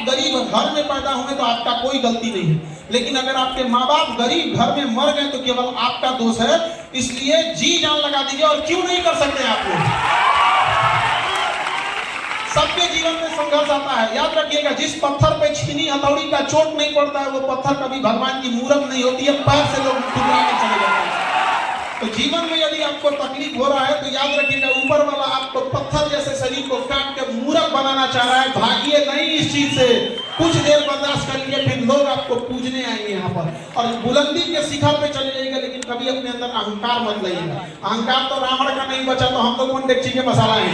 गरीब घर में पैदा हुए तो आपका कोई गलती नहीं है, लेकिन अगर आपके माँ बाप गरीब घर में मर गए तो केवल आपका दोष है। इसलिए जी जान लगा दीजिए। और क्यों नहीं कर सकते आप लोग? सबके जीवन में संघर्ष आता है। याद रखिएगा, जिस पत्थर पे छीनी हथौड़ी का चोट नहीं पड़ता है वो पत्थर कभी भगवान की मूरत नहीं होती है, पैर से लोग टुकरा के चले जाते हैं। तो जीवन में यदि आपको तकलीफ हो रहा है तो याद रखिएगा, ऊपर वाला आपको पत्थर जैसे शरीर को काट के मूरत बनाना चाह रहा है। भागिए नहीं इस चीज से, कुछ देर बर्दाश्त करेंगे, फिर लोग आपको पूजने आएंगे यहाँ पर और बुलंदी के शिखर पे चले जाएंगे। लेकिन कभी अपने अंदर अहंकार मत लाइएगा। अहंकार तो रावण का नहीं बचा, तो हम लोग कौन डेगची के मसाला है?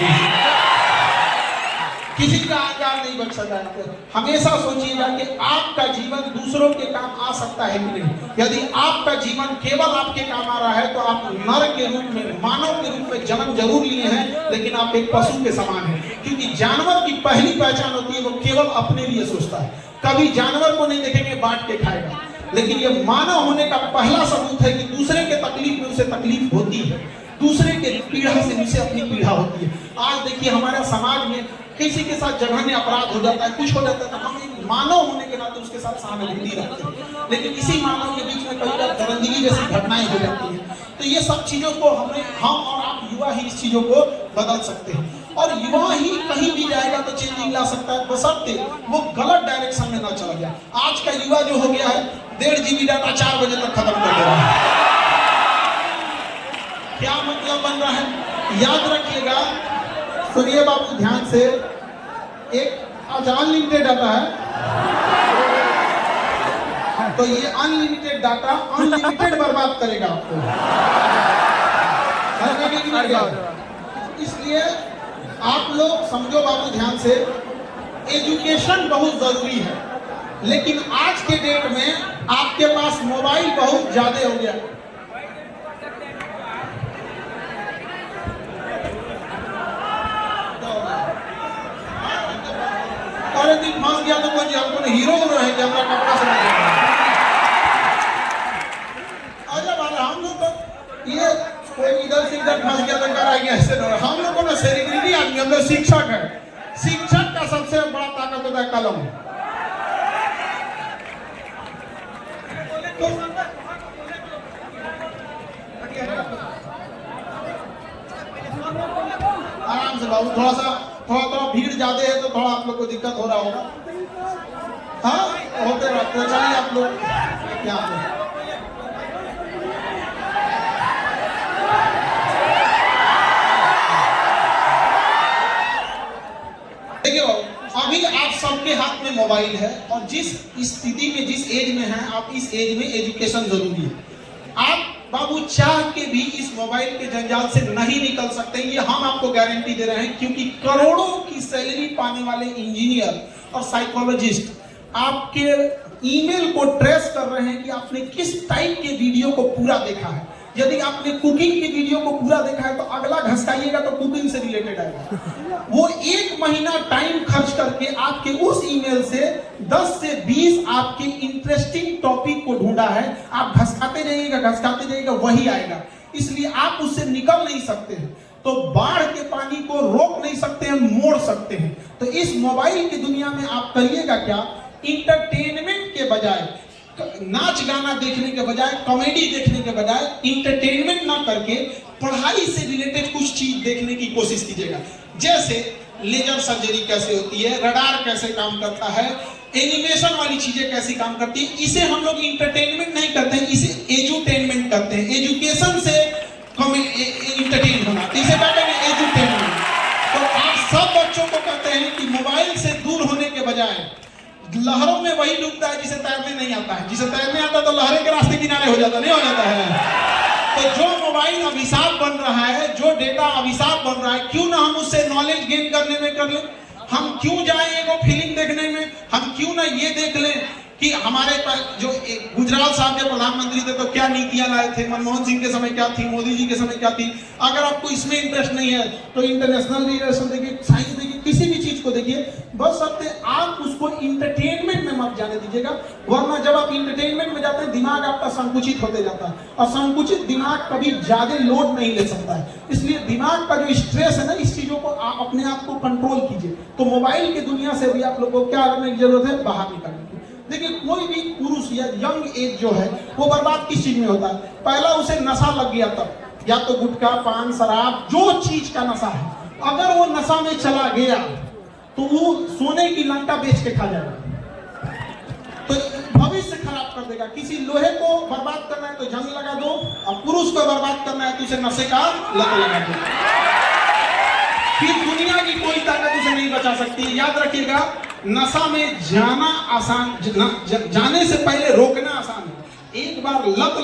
किसी का अहंकार नहीं बच सकता है। हमेशा सोचिएगा कि आपका जीवन दूसरों के काम आ सकता है कि नहीं। यदि आपका जीवन केवल आपके काम आ रहा है तो आप नर के रूप में, मानव के रूप में जन्म जरूर लिए हैं, लेकिन आप एक पशु के समान हैं। क्योंकि जानवर की पहली पहचान होती है वो केवल अपने लिए सोचता है। कभी जानवर को नहीं देखेंगे बांट के खाएगा। लेकिन ये मानव होने का पहला सबूत है कि दूसरे के तकलीफ में उसे तकलीफ होती है, दूसरे के पीड़ा से उसे अपनी पीड़ा होती है। आज देखिए हमारे समाज में किसी के साथ जघन्य अपराध हो जाता है, कुछ हो जाता है तो हम एक मानव होने के नाते उसके साथ सहानुभूति रखते हैं। लेकिन इसी मानव के बीच में कई बार दरिंदगी जैसी घटनाएं हो जाती हैं। तो ये सब चीजों को हम और आप युवा ही इस चीजों को बदल सकते हैं। और युवा ही कहीं भी जाएगा तो चेंजिंग ला सकता है, बशर्ते वो गलत डायरेक्शन में ना चला जाए। आज का युवा जो हो गया है 1.5 GB डाटा 4 बजे तक खत्म कर दे रहा है। क्या मतलब बन रहा है? याद रखिएगा, सुनिए बाबू ध्यान से, एक आज अनलिमिटेड डाटा है तो ये अनलिमिटेड डाटा अनलिमिटेड बर्बाद करेगा आपको। इसलिए आप लोग समझो बाबू ध्यान से, एजुकेशन बहुत जरूरी है। लेकिन आज के डेट में आपके पास मोबाइल बहुत ज्यादा हो गया। अरे दिन फंस गया तो कोई हमको हीरो बना है कि अपना कपड़ा से अरे वाला हम लोग तो ये कोई इधर से इधर फंस गया तो कराएंगे ऐसे ना। हम लोग को ना सेलिब्रिटी आदमी, हम लोग शिक्षक है। शिक्षक का सबसे बड़ा ताकत होता है कलम। तो आराम से बाबू, थोड़ा भीड़ ज्यादा है तो थोड़ा आप लोग को दिक्कत हो रहा होगा। हाँ होते रहते हैं। चलिए आप लोग क्या देखिए बाबू, अभी आप सबके हाथ में मोबाइल है और जिस स्थिति में, जिस एज में हैं आप, इस एज में एजुकेशन जरूरी है। आप बाबू चाह के भी इस मोबाइल के जंजाल से नहीं निकल सकते, ये हम आपको गारंटी दे रहे हैं। क्योंकि करोड़ों की सैलरी पाने वाले इंजीनियर और साइकोलॉजिस्ट आपके ईमेल को ट्रेस कर रहे हैं कि आपने किस टाइप के वीडियो को पूरा देखा है। यदि आपने कुकिंग के वीडियो को पूरा देखा है तो अगला घसकाइएगा तो कुकिंग से रिलेटेड आएगा। वो 1 महीना टाइम खर्च करके आपके उस ईमेल से 10 से 20 आपके इंटरेस्टिंग टॉपिक को ढूंढा है। आप घसकाते जाइएगा वही आएगा। इसलिए आप उससे निकल नहीं सकते हैं। तो बाढ़ के पानी को रोक नहीं सकते हैं, मोड़ सकते हैं। तो इस मोबाइल की दुनिया में आप करिएगा क्या, इंटरटेनमेंट के बजाय, नाच गाना देखने के बजाय, कॉमेडी देखने के बजाय, इंटरटेनमेंट ना करके पढ़ाई से रिलेटेड कुछ चीज देखने की कोशिश कीजिएगा। जैसे लेजर सर्जरी कैसे होती है, रडार कैसे काम करता है, एनिमेशन वाली चीजें कैसे काम करती है। इसे हम लोग इंटरटेनमेंट नहीं करते हैं, इसे एजुटेनमेंट करते हैं। एजुकेशन से इंटरटेन होना, इसे कहते हैं एजुटेनमेंट। तो आप सब बच्चों को कहते हैं कि मोबाइल से दूर होने के बजाय लहरों में वही डूबता है जिसे तैरने नहीं आता है। जिसे तैरने आता तो लहरे के रास्ते किनारे हो जाता, नहीं हो जाता है। तो जो मोबाइल अभिशाप बन रहा है, जो डेटा अभिशाप बन रहा है, क्यों ना हम उससे नॉलेज गेन करने में कर लें। हम क्यों जाएं एगो फिल्म देखने में, हम क्यों ना ये देख लें कि हमारे जो गुजरात साहब के प्रधानमंत्री थे तो क्या नीतियां लाए थे, मनमोहन सिंह के समय क्या थी, मोदी जी के समय क्या थी। अगर आपको इसमें इंटरेस्ट नहीं है तो इंटरनेशनल रिलेशन देखिए, साइंस देखिए, किसी भी चीज को देखिए। बस सबसे आप उसको इंटरटेनमेंट में मत जाने दीजिएगा, वरना जब आप इंटरटेनमेंट में जाते हैं दिमाग आपका संकुचित होते जाता है और संकुचित दिमाग कभी ज्यादा लोड नहीं ले सकता है। इसलिए दिमाग का जो स्ट्रेस है ना, इस चीजों को अपने आप को कंट्रोल कीजिए। तो मोबाइल की दुनिया से भी आप लोगों को क्या करने की जरूरत है, बाहर निकलने की। देखिए कोई भी पुरुष या यंग एज जो है वो बर्बाद किस चीज में होता है, पहला उसे नशा लग गया तब, या तो गुटखा पान शराब जो चीज का नशा है, अगर वो नशा में चला गया तो वो सोने की लंका बेच के खा जाएगा, तो भविष्य खराब कर देगा। किसी लोहे को बर्बाद करना है तो जंग लगा दो, और पुरुष को बर्बाद करना है तो उसे नशे का लत लगा दो, फिर दुनिया की कोई ताकत उसे नहीं बचा सकती। याद रखिएगा, नशा में जाना आसान, जाने से पहले रोकना आसान है। एक बार लत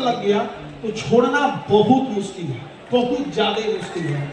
लग गया तो छोड़ना बहुत मुश्किल है, बहुत ज्यादा मुश्किल है।